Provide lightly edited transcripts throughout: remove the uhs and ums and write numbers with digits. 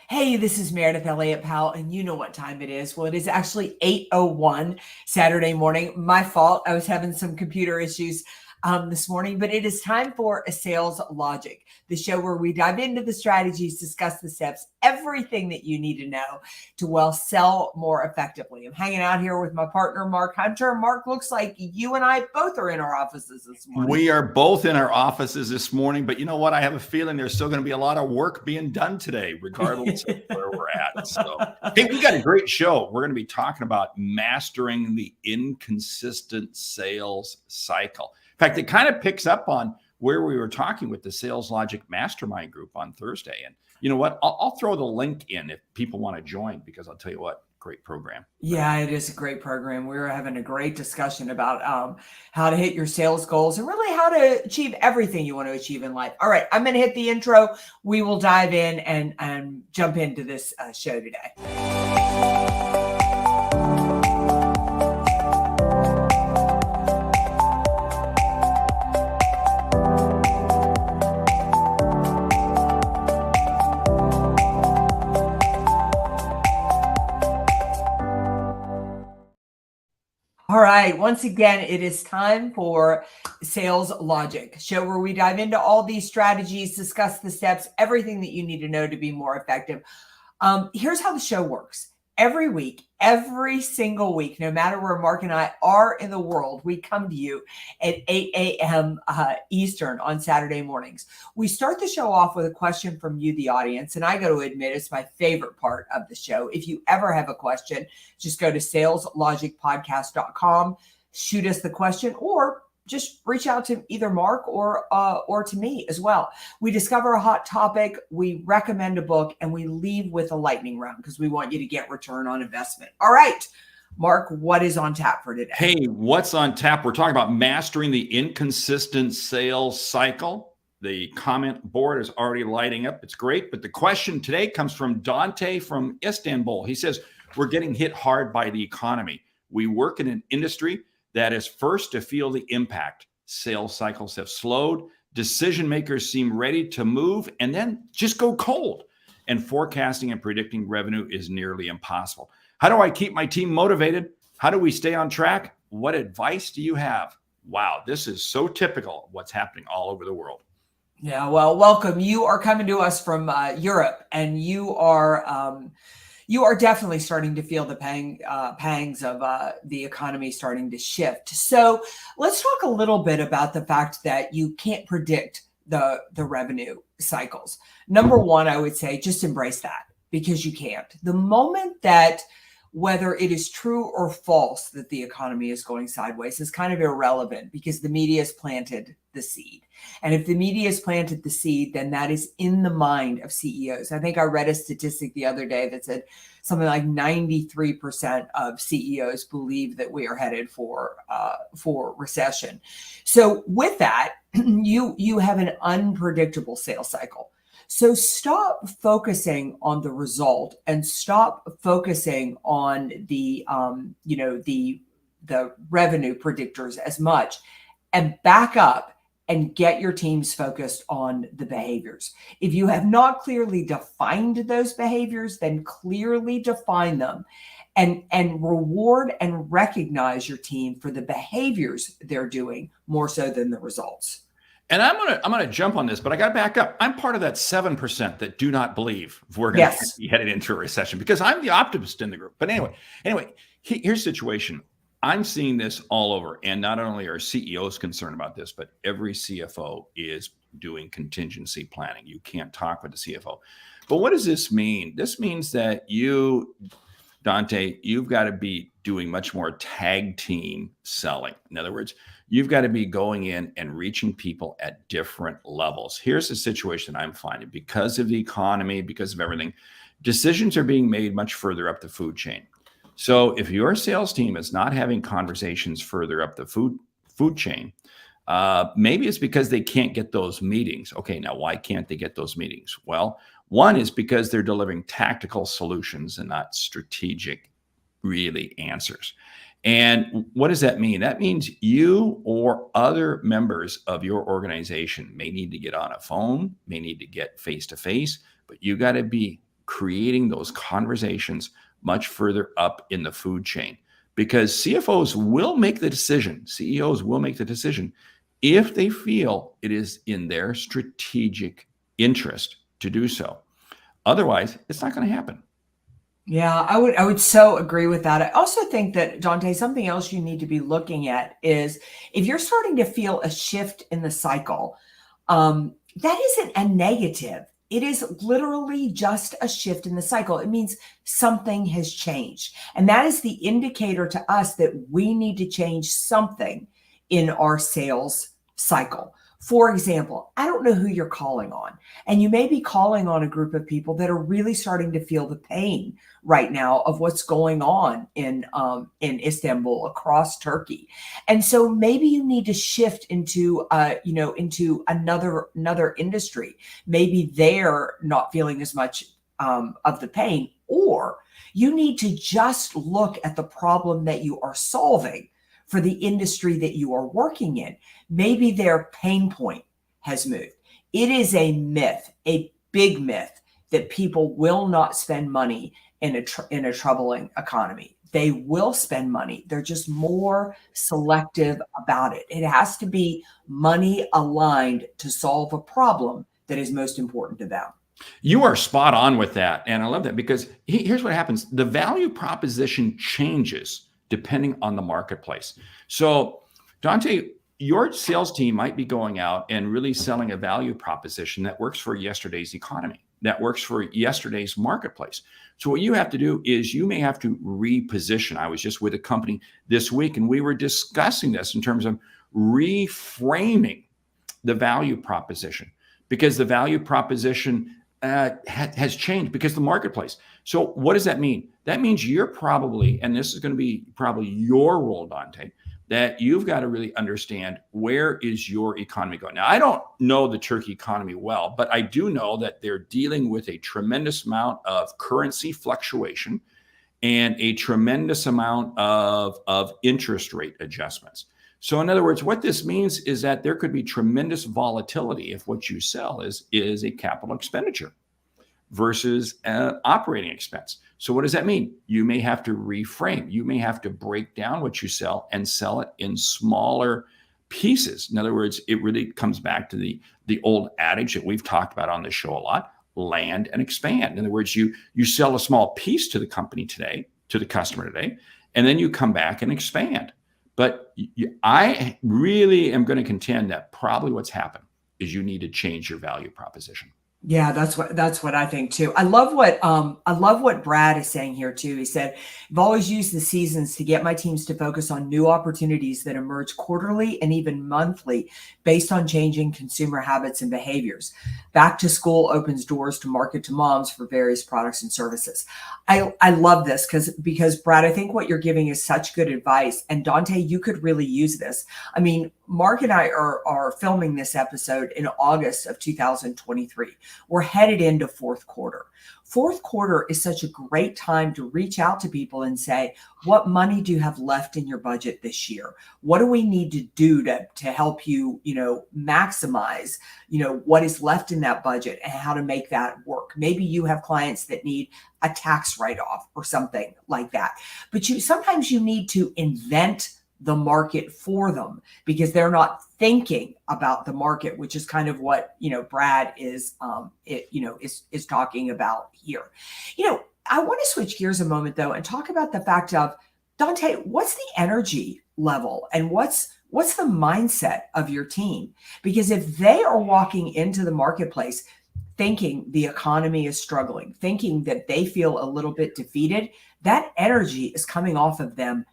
Hey, this is Meredith Elliott Powell, and you know what time it is. Well, it is actually 8:01 Saturday morning. My fault. I was having some computer issues this morning, but it is time for a Sales Logic, the show where we dive into the strategies, discuss the steps, everything that you need to know to sell more effectively. I'm hanging out here with my partner, Mark Hunter. Mark, looks like you and I both are in our offices this morning. We are both in our offices this morning, but you know what? I have a feeling there's still going to be a lot of work being done today, regardless of where we're at. So, hey, we got a great show. We're going to be talking about mastering the inconsistent sales cycle. In fact, it kind of picks up on where we were talking with the Sales Logic Mastermind group on Thursday. And you know what? I'll throw the link in if people want to join, because I'll tell you what, great program. Yeah, it is a great program. We were having a great discussion about how to hit your sales goals and really how to achieve everything you want to achieve in life. All right, I'm going to hit the intro. We will dive in and jump into this show today. All right. Once again, it is time for Sales Logic, a show where we dive into all these strategies, discuss the steps, everything that you need to know to be more effective. Here's how the show works. Every week, every single week, no matter where Mark and I are in the world, we come to you at 8 a.m. Eastern on Saturday mornings. We start the show off with a question from you, the audience, and I got to admit it's my favorite part of the show. If you ever have a question, just go to saleslogicpodcast.com, shoot us the question, or just reach out to either Mark or to me as well. We discover a hot topic, we recommend a book, and we leave with a lightning round because we want you to get return on investment. All right, Mark, what is on tap for today? Hey, what's on tap? We're talking about mastering the inconsistent sales cycle. The comment board is already lighting up. It's great. But the question today comes from Dante from Istanbul. He says, we're getting hit hard by the economy. We work in an industry that is first to feel the impact. Sales cycles have slowed. Decision makers seem ready to move and then just go cold. And forecasting and predicting revenue is nearly impossible. How do I keep my team motivated? How do we stay on track? What advice do you have? Wow, this is so typical of what's happening all over the world. Yeah, well, welcome. You are coming to us from Europe, and you are definitely starting to feel the pangs of the economy starting to shift. So let's talk a little bit about the fact that you can't predict the revenue cycles. Number one, I would say just embrace that, because you can't. The moment that whether it is true or false that the economy is going sideways is kind of irrelevant, because the media has planted the seed. And if the media has planted the seed, then that is in the mind of CEOs. I think I read a statistic the other day that said something like 93% of CEOs believe that we are headed for recession. So with that, you have an unpredictable sales cycle. So stop focusing on the result and stop focusing on the revenue predictors as much, and back up and get your teams focused on the behaviors. If you have not clearly defined those behaviors, then clearly define them and reward and recognize your team for the behaviors they're doing more so than the results. And I'm gonna jump on this, but I got to back up. I'm part of that 7% that do not believe we're going to be headed into a recession, because I'm the optimist in the group. But anyway, here's the situation. I'm seeing this all over, and not only are CEOs concerned about this, but every CFO is doing contingency planning. You can't talk with the CFO. But what does this mean? This means that you, Dante, you've got to be doing much more tag team selling. In other words, you've got to be going in and reaching people at different levels. Here's the situation I'm finding. Because of the economy, because of everything, decisions are being made much further up the food chain. So if your sales team is not having conversations further up the food chain, maybe it's because they can't get those meetings. Okay, now why can't they get those meetings? Well, one is because they're delivering tactical solutions and not strategic, really, answers. And what does that mean? That means you or other members of your organization may need to get on a phone, may need to get face-to-face, but you got to be creating those conversations much further up in the food chain, because CFOs will make the decision, CEOs will make the decision if they feel it is in their strategic interest to do so. Otherwise, it's not going to happen. Yeah, I would so agree with that. I also think that, Dante, something else you need to be looking at is if you're starting to feel a shift in the cycle, that isn't a negative. It is literally just a shift in the cycle. It means something has changed. And that is the indicator to us that we need to change something in our sales cycle. For example, I don't know who you're calling on, and you may be calling on a group of people that are really starting to feel the pain right now of what's going on in Istanbul, across Turkey, and so maybe you need to shift into into another industry. Maybe they're not feeling as much of the pain, or you need to just look at the problem that you are solving for the industry that you are working in. Maybe their pain point has moved. It is a myth, a big myth, that people will not spend money in a troubling economy. They will spend money. They're just more selective about it. It has to be money aligned to solve a problem that is most important to them. You are spot on with that. And I love that, because here's what happens. The value proposition changes depending on the marketplace. So, Dante, your sales team might be going out and really selling a value proposition that works for yesterday's economy, that works for yesterday's marketplace. So what you have to do is you may have to reposition. I was just with a company this week, and we were discussing this in terms of reframing the value proposition, because the value proposition has changed because the marketplace. So what does that mean? That means you're probably, and this is going to be probably your role, Dante, that you've got to really understand, where is your economy going? Now, I don't know the Turkey economy well, but I do know that they're dealing with a tremendous amount of currency fluctuation and a tremendous amount of interest rate adjustments. So in other words, what this means is that there could be tremendous volatility if what you sell is a capital expenditure versus an operating expense. So what does that mean? You may have to reframe. You may have to break down what you sell and sell it in smaller pieces. In other words, it really comes back to the old adage that we've talked about on this show a lot: land and expand. In other words, you sell a small piece to the company today, to the customer today, and then you come back and expand. But I really am going to contend that probably what's happened is you need to change your value proposition. Yeah, that's what I think too. I love what Brad is saying here too. He said, "I've always used the seasons to get my teams to focus on new opportunities that emerge quarterly and even monthly based on changing consumer habits and behaviors. Back to school opens doors to market to moms for various products and services." I love this because Brad, I think what you're giving is such good advice. And Dante, you could really use this. I mean, Mark and I are filming this episode in August of 2023. We're headed into fourth quarter. Fourth quarter is such a great time to reach out to people and say, what money do you have left in your budget this year? What do we need to do to help you, maximize, what is left in that budget and how to make that work? Maybe you have clients that need a tax write-off or something like that. But sometimes you need to invent the market for them because they're not thinking about the market, which is kind of what Brad is talking about here. I want to switch gears a moment though and talk about the fact of, Dante, what's the energy level and what's the mindset of your team? Because if they are walking into the marketplace thinking the economy is struggling, thinking that they feel a little bit defeated, that energy is coming off of them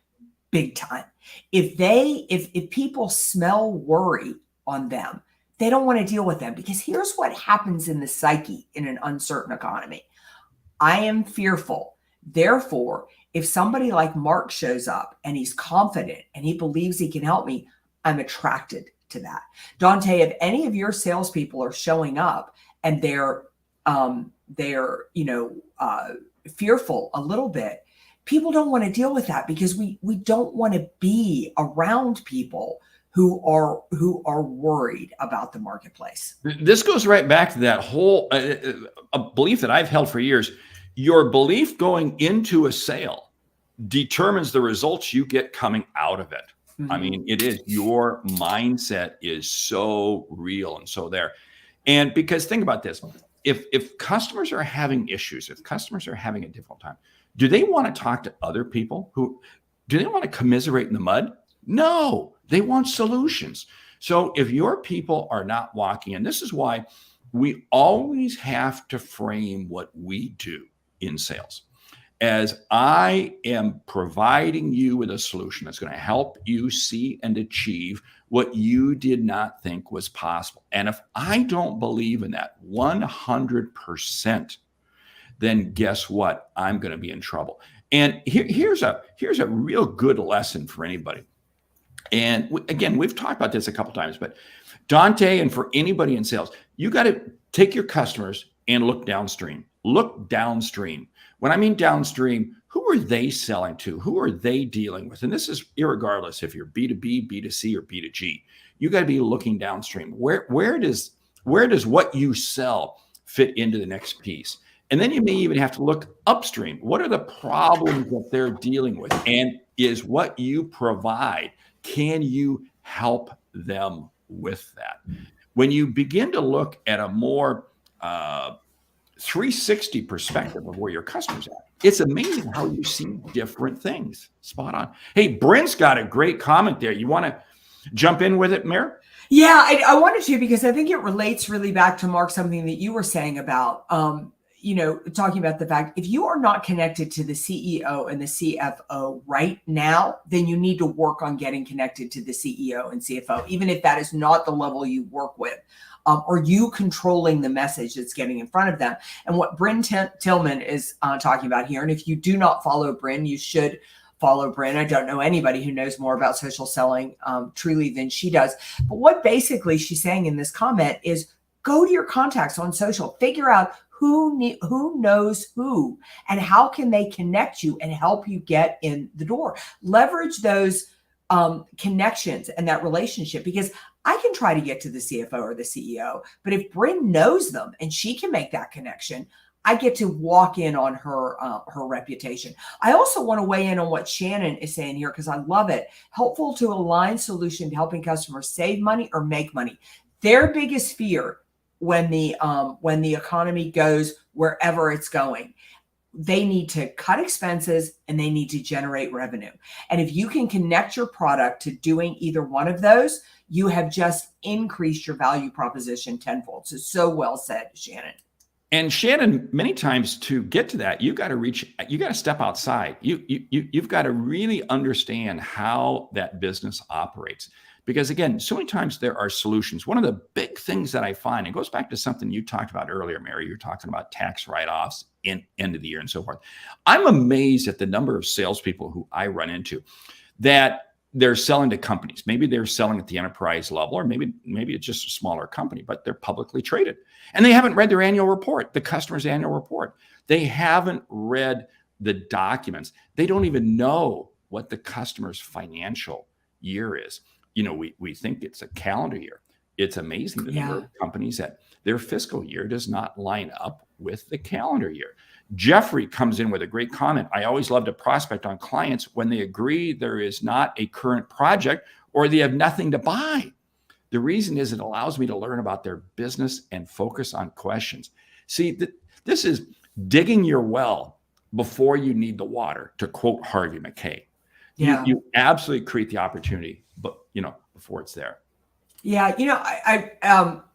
big time. If people smell worry on them, they don't want to deal with them, because here's what happens in the psyche in an uncertain economy. I am fearful. Therefore, if somebody like Mark shows up and he's confident and he believes he can help me, I'm attracted to that. Dante, if any of your salespeople are showing up and they're fearful a little bit, people don't want to deal with that because we don't want to be around people who are worried about the marketplace. This goes right back to that whole a belief that I've held for years. Your belief going into a sale determines the results you get coming out of it. Mm-hmm. I mean, it is, your mindset is so real and so there. And because think about this, if customers are having issues, if customers are having a difficult time, do they want to talk to other people? Do they want to commiserate in the mud? No, they want solutions. So if your people are not walking, and this is why we always have to frame what we do in sales as I am providing you with a solution that's going to help you see and achieve what you did not think was possible. And if I don't believe in that 100%, then guess what? I'm going to be in trouble. And here's a real good lesson for anybody. And again, we've talked about this a couple times, but Dante, and for anybody in sales, you got to take your customers and look downstream. Look downstream. When I mean downstream, who are they selling to? Who are they dealing with? And this is irregardless if you're B2B, B2C, or B2G. You got to be looking downstream. Where does what you sell fit into the next piece? And then you may even have to look upstream. What are the problems that they're dealing with? And is what you provide, can you help them with that? When you begin to look at a more 360 perspective of where your customers are, it's amazing how you see different things. Spot on. Hey, Brent's got a great comment there. You want to jump in with it, Mary? Yeah, I wanted to, because I think it relates really back to, Mark, something that you were saying about, talking about the fact, if you are not connected to the CEO and the CFO right now, then you need to work on getting connected to the CEO and CFO, even if that is not the level you work with, or you controlling the message that's getting in front of them. And what Bryn Tillman is talking about here, and if you do not follow Bryn, you should follow Bryn. I don't know anybody who knows more about social selling truly than she does. But what basically she's saying in this comment is, go to your contacts on social, figure out who knows who, and how can they connect you and help you get in the door. Leverage those connections and that relationship, because I can try to get to the CFO or the CEO, but if Bryn knows them and she can make that connection, I get to walk in on her reputation. I also want to weigh in on what Shannon is saying here, because I love it. Helpful to align solution to helping customers save money or make money. Their biggest fear when the economy goes wherever it's going, they need to cut expenses and they need to generate revenue. And if you can connect your product to doing either one of those, you have just increased your value proposition tenfold. So well said, Shannon. And Shannon, many times to get to that, you got to step outside. You've got to really understand how that business operates. Because again, so many times there are solutions. One of the big things that I find, it goes back to something you talked about earlier, Mary, you're talking about tax write-offs in end of the year and so forth. I'm amazed at the number of salespeople who I run into that they're selling to companies. Maybe they're selling at the enterprise level, or maybe it's just a smaller company, but they're publicly traded. And they haven't read their annual report, the customer's annual report. They haven't read the documents. They don't even know what the customer's financial year is. We think it's a calendar year. It's amazing the number of companies that their fiscal year does not line up with the calendar year. Jeffrey comes in with a great comment. I always love to prospect on clients when they agree there is not a current project or they have nothing to buy. The reason is it allows me to learn about their business and focus on questions. See, this is digging your well before you need the water, to quote Harvey McKay. Yeah. You absolutely create the opportunity, but before it's there. Yeah, I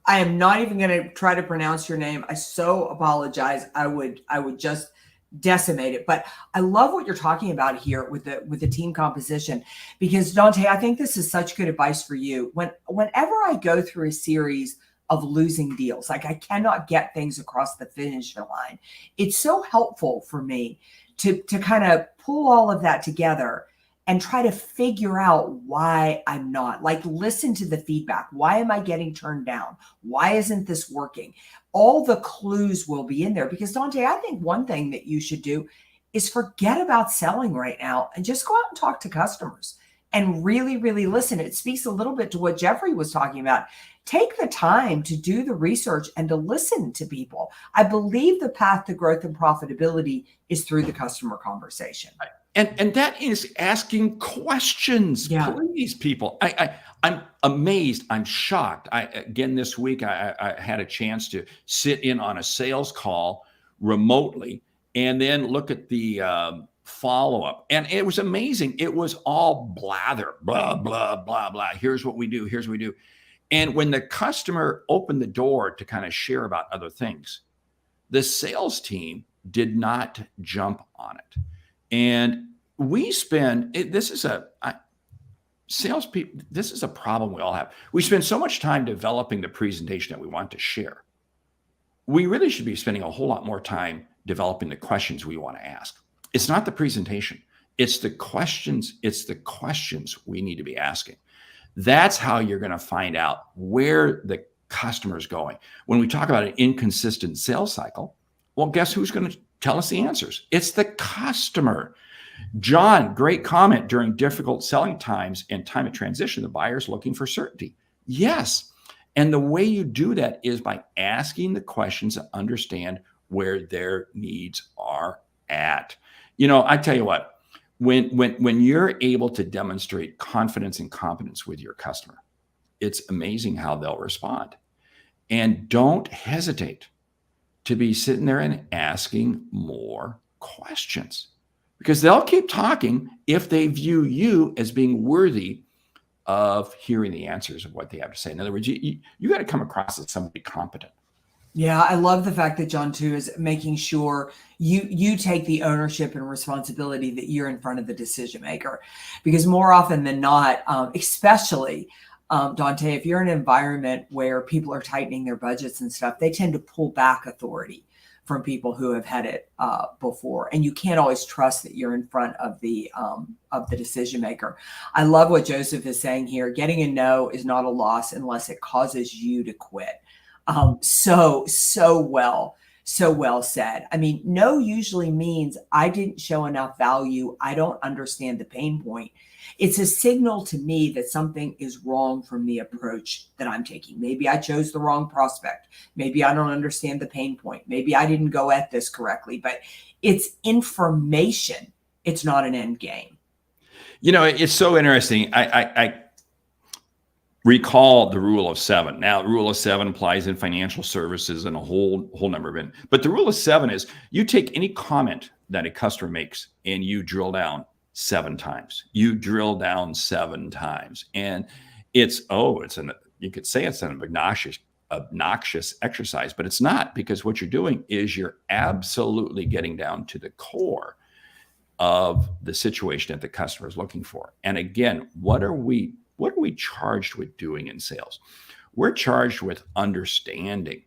am not even going to try to pronounce your name. I so apologize. I would just decimate it. But I love what you're talking about here with the team composition, because Dante, I think this is such good advice for you. Whenever I go through a series of losing deals, like I cannot get things across the finish line, it's so helpful for me to kind of pull all of that together and try to figure out why I'm not. Like, listen to the feedback. Why am I getting turned down? Why isn't this working? All the clues will be in there, because Dante, I think one thing that you should do is forget about selling right now and just go out and talk to customers. and really, really listen. It speaks a little bit to what Jeffrey was talking about. Take the time to do the research and to listen to people. I believe the path to growth and profitability is through the customer conversation. And that is asking questions, please, people. I'm amazed. I'm shocked. Again, this week, I had a chance to sit in on a sales call remotely and then look at the follow-up. And it was amazing. It was all blather, blah, blah, blah, blah. Here's what we do. Here's what we do. And when the customer opened the door to kind of share about other things, the sales team did not jump on it. And we spend, this is a salespeople, this is a problem we all have. We spend so much time developing the presentation that we want to share. We really should be spending a whole lot more time developing the questions we want to ask. It's not the presentation. It's the questions. It's the questions we need to be asking. That's how you're going to find out where the customer is going. When we talk about an inconsistent sales cycle, well, guess who's going to tell us the answers? It's the customer. John, great comment. During difficult selling times and time of transition, the buyer's looking for certainty. Yes. And the way you do that is by asking the questions to understand where their needs are at. You know, I tell you what, when you're able to demonstrate confidence and competence with your customer, it's amazing how they'll respond. And don't hesitate to be sitting there and asking more questions, because they'll keep talking if they view you as being worthy of hearing the answers of what they have to say. In other words, you got to come across as somebody competent. Yeah, I love the fact that John too is making sure you take the ownership and responsibility that you're in front of the decision maker, because more often than not, especially Dante, if you're in an environment where people are tightening their budgets and stuff, they tend to pull back authority from people who have had it before, and you can't always trust that you're in front of the decision maker. I love what Joseph is saying here. Getting a no is not a loss unless it causes you to quit. So well said. I mean, no usually means I didn't show enough value. I don't understand the pain point. It's a signal to me that something is wrong from the approach that I'm taking. Maybe I chose the wrong prospect. Maybe I don't understand the pain point. Maybe I didn't go at this correctly, but it's information. It's not an end game. You know, it's so interesting. I recall the rule of seven. Now, the rule of seven applies in financial services and a whole number of it. But the rule of seven is you take any comment that a customer makes and you drill down 7 times. You drill down 7 times. And you could say it's an obnoxious exercise, but it's not, because what you're doing is you're absolutely getting down to the core of the situation that the customer is looking for. And again, what are we charged with doing in sales? We're charged with understanding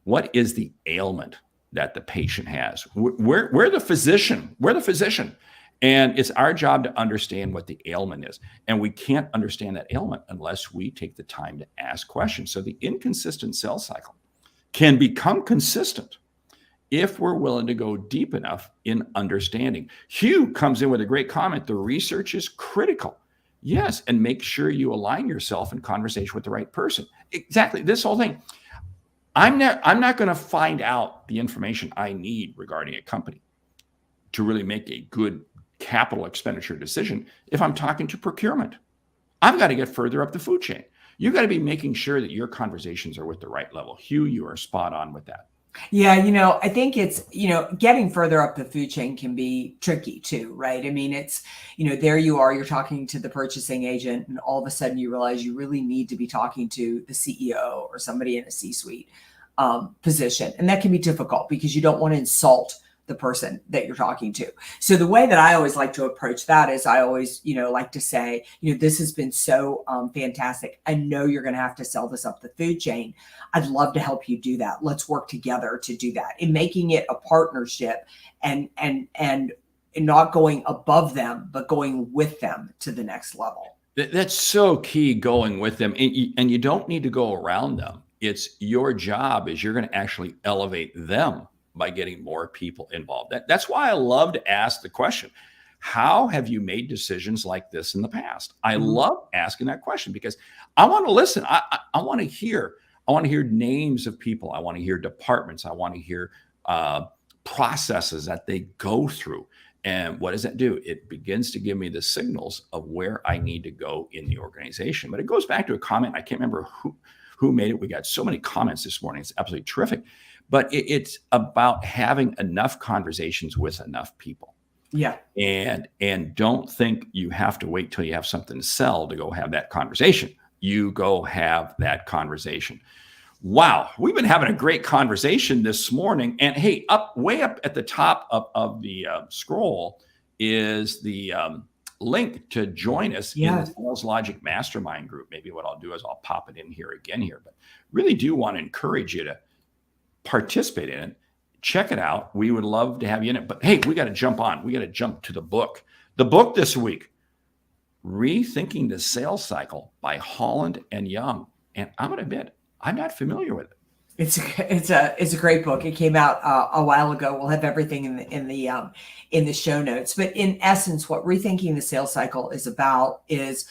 what is the ailment that the patient has. We're the physician. We're the physician. And it's our job to understand what the ailment is. And we can't understand that ailment unless we take the time to ask questions. So the inconsistent sales cycle can become consistent if we're willing to go deep enough in understanding. Hugh comes in with a great comment. The research is critical. Yes, and make sure you align yourself in conversation with the right person. Exactly. This whole thing. I'm not going to find out the information I need regarding a company to really make a good capital expenditure decision if I'm talking to procurement. I've got to get further up the food chain. You've got to be making sure that your conversations are with the right level. Hugh, you are spot on with that. Yeah, I think it's, getting further up the food chain can be tricky too, right? I mean, it's, there you are, you're talking to the purchasing agent, and all of a sudden you realize you really need to be talking to the CEO or somebody in a C-suite position. And that can be difficult because you don't want to insult the person that you're talking to. So the way that I always like to approach that is I always, like to say, this has been so fantastic. I know you're going to have to sell this up the food chain. I'd love to help you do that. Let's work together to do that, in making it a partnership and not going above them, but going with them to the next level. That's so key, going with them. And you don't need to go around them. It's your job is you're going to actually elevate them by getting more people involved. That's why I love to ask the question, How have you made decisions like this in the past? I love asking that question because I want to listen. I want to hear. I want to hear names of people. I want to hear departments. I want to hear processes that they go through. And what does that do? It begins to give me the signals of where I need to go in the organization. But it goes back to a comment. I can't remember who made it. We got so many comments this morning. It's absolutely terrific. But it's about having enough conversations with enough people. Yeah. And don't think you have to wait till you have something to sell to go have that conversation. You go have that conversation. Wow, we've been having a great conversation this morning. And hey, way up at the top of the scroll is the link to join us in the Sales Logic Mastermind group. Maybe what I'll do is I'll pop it in here again here, but really do want to encourage you to participate in it. Check it out. We would love to have you in it. But hey, we got to jump on. We got to jump to the book. The book this week, Rethinking the Sales Cycle by Holland and Young. And I'm going to admit, I'm not familiar with it. It's a great book. It came out a while ago. We'll have everything in the show notes. But in essence, what Rethinking the Sales Cycle is about is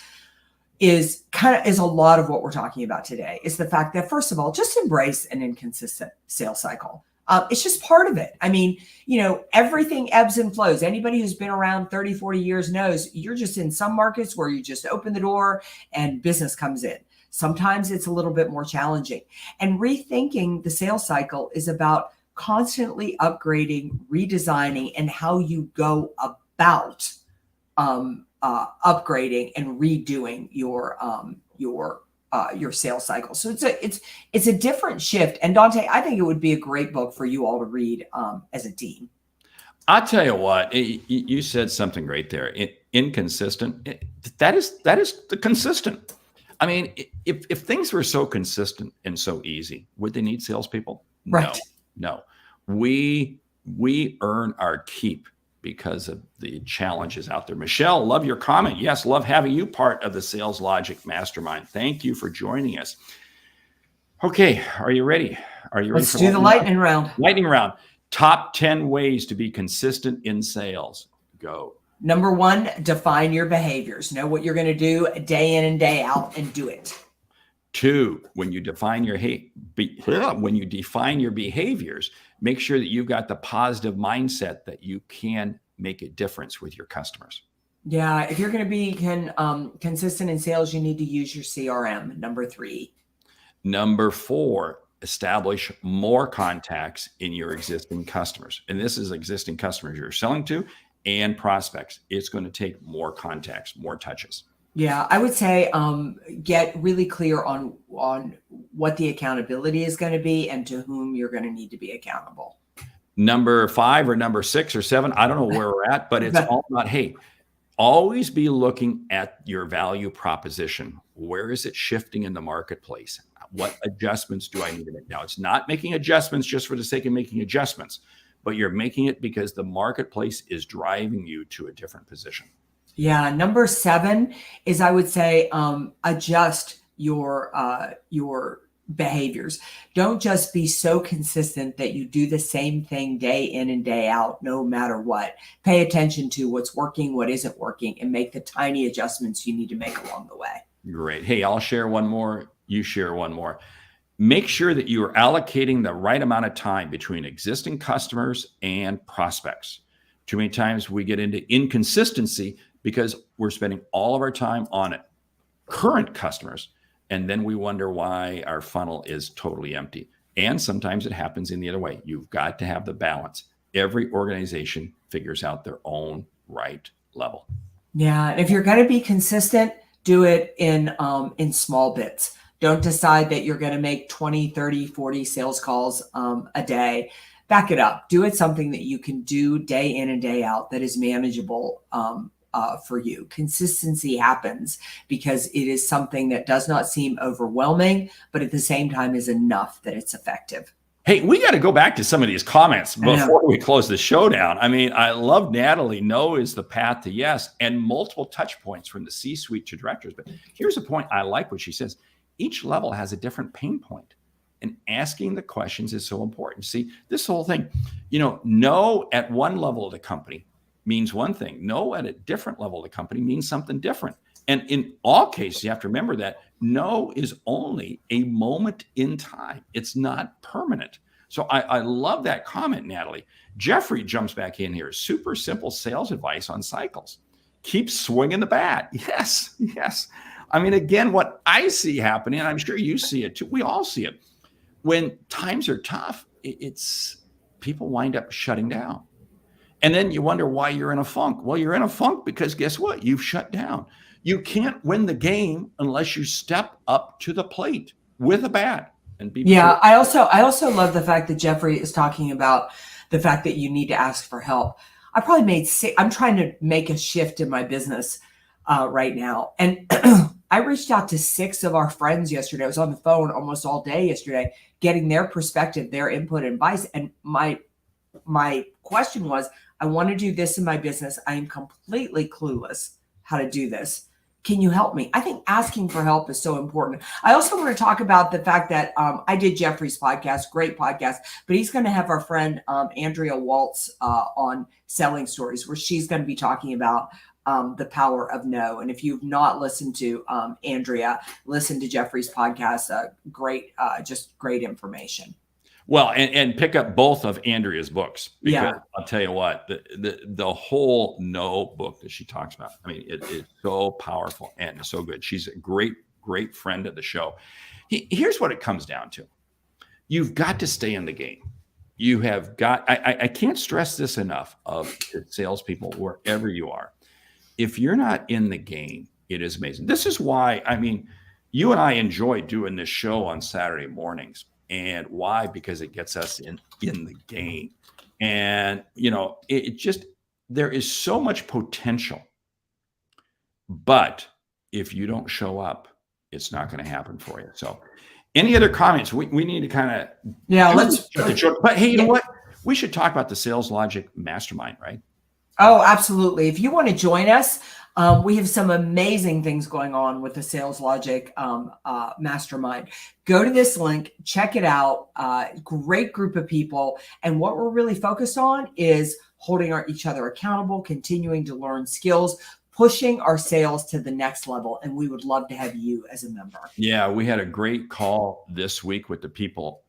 a lot of what we're talking about today. Is the fact that, first of all, just embrace an inconsistent sales cycle. It's just part of it. I mean, everything ebbs and flows. Anybody who's been around 30, 40 years knows you're just in some markets where you just open the door and business comes in. Sometimes it's a little bit more challenging. And rethinking the sales cycle is about constantly upgrading, redesigning, and how you go about upgrading and redoing your sales cycle. So it's a different shift. And Dante, I think it would be a great book for you all to read as a team. I'll tell you what, you said something great there. Inconsistent. That is the consistent. I mean, if things were so consistent and so easy, would they need salespeople? Right. No. We earn our keep because of the challenges out there. Michelle, love your comment. Yes, love having you part of the Sales Logic Mastermind. Thank you for joining us. Okay, are you ready? Let's do the lightning round. Lightning round. Top 10 ways to be consistent in sales. Go. Number 1, define your behaviors. Know what you're going to do day in and day out and do it. 2, when you define your behaviors, make sure that you've got the positive mindset that you can make a difference with your customers. Yeah, if you're going to be consistent in sales, you need to use your CRM. Number 3. Number 4, establish more contacts in your existing customers. And this is existing customers you're selling to and prospects. It's going to take more contacts, more touches. Yeah, I would say get really clear on what the accountability is going to be and to whom you're going to need to be accountable. Number 5 or number 6 or 7, I don't know where we're at, but it's all about, hey, always be looking at your value proposition. Where is it shifting in the marketplace? What adjustments do I need to make? Now, it's not making adjustments just for the sake of making adjustments, but you're making it because the marketplace is driving you to a different position. Yeah. Number 7 is, I would say, adjust your behaviors. Don't just be so consistent that you do the same thing day in and day out, no matter what. Pay attention to what's working, what isn't working, and make the tiny adjustments you need to make along the way. Great. Hey, I'll share one more. You share one more. Make sure that you are allocating the right amount of time between existing customers and prospects. Too many times we get into inconsistency because we're spending all of our time on current customers, and then we wonder why our funnel is totally empty. And sometimes it happens in the other way. You've got to have the balance. Every organization figures out their own right level. Yeah. If you're going to be consistent, do it in small bits. Don't decide that you're going to make 20, 30, 40 sales calls a day. Back it up. Do it something that you can do day in and day out that is manageable for you. Consistency happens because it is something that does not seem overwhelming, but at the same time is enough that it's effective. Hey, we got to go back to some of these comments before we close the show down. I mean, I love Natalie. No is the path to yes, and multiple touch points from the C-suite to directors. But here's a point. I like what she says. Each level has a different pain point, and asking the questions is so important. See, this whole thing, no at one level of the company means one thing. No at a different level of the company means something different. And in all cases, you have to remember that no is only a moment in time. It's not permanent. So I love that comment, Natalie. Jeffrey jumps back in here. Super simple sales advice on cycles. Keep swinging the bat. Yes, yes. I mean, again, what I see happening, and I'm sure you see it too, we all see it. When times are tough, it's people wind up shutting down. And then you wonder why you're in a funk. Well, you're in a funk because guess what? You've shut down. You can't win the game unless you step up to the plate with a bat and be. Yeah, I also love the fact that Jeffrey is talking about the fact that you need to ask for help. I'm trying to make a shift in my business right now. And I reached out to 6 of our friends yesterday. I was on the phone almost all day yesterday, getting their perspective, their input and advice. And my question was, I want to do this in my business. I am completely clueless how to do this. Can you help me? I think asking for help is so important. I also want to talk about the fact that I did Jeffrey's podcast, great podcast, but he's going to have our friend Andrea Waltz on Selling Stories, where she's going to be talking about the power of no. And if you've not listened to Andrea, listen to Jeffrey's podcast. Just great information. Well, and pick up both of Andrea's books. Because yeah. I'll tell you what, the whole no book that she talks about, I mean, it is so powerful and so good. She's a great, great friend of the show. Here's what it comes down to. You've got to stay in the game. You have got, I can't stress this enough of salespeople, wherever you are. If you're not in the game, it is amazing. This is why, I mean, you and I enjoy doing this show on Saturday mornings. And why? Because it gets us in the game. And, you know, there is so much potential. But if you don't show up, it's not going to happen for you. So any other comments? We need to kind of. Yeah, but hey, you know what? We should talk about the Sales Logic Mastermind, right? Oh, absolutely. If you want to join us, we have some amazing things going on with the Sales Logic Mastermind. Go to this link, check it out. Great group of people. And what we're really focused on is holding each other accountable, continuing to learn skills, pushing our sales to the next level. And we would love to have you as a member. Yeah, we had a great call this week with the people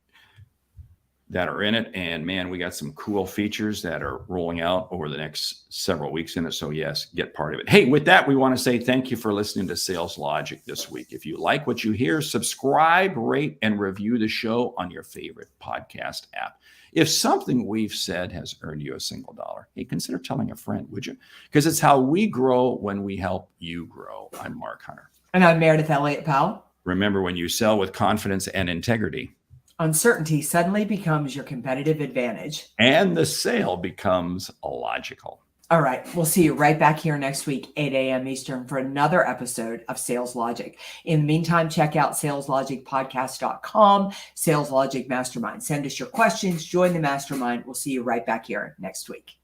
that are in it. And man, we got some cool features that are rolling out over the next several weeks in it. So yes, get part of it. Hey, with that, we want to say thank you for listening to Sales Logic this week. If you like what you hear, subscribe, rate, and review the show on your favorite podcast app. If something we've said has earned you a single dollar, hey, consider telling a friend, would you? Because it's how we grow when we help you grow. I'm Mark Hunter. And I'm Meredith Elliott Powell. Remember, when you sell with confidence and integrity, uncertainty suddenly becomes your competitive advantage. And the sale becomes logical. All right. We'll see you right back here next week, 8 a.m. Eastern, for another episode of Sales Logic. In the meantime, check out saleslogicpodcast.com, Sales Logic Mastermind. Send us your questions. Join the mastermind. We'll see you right back here next week.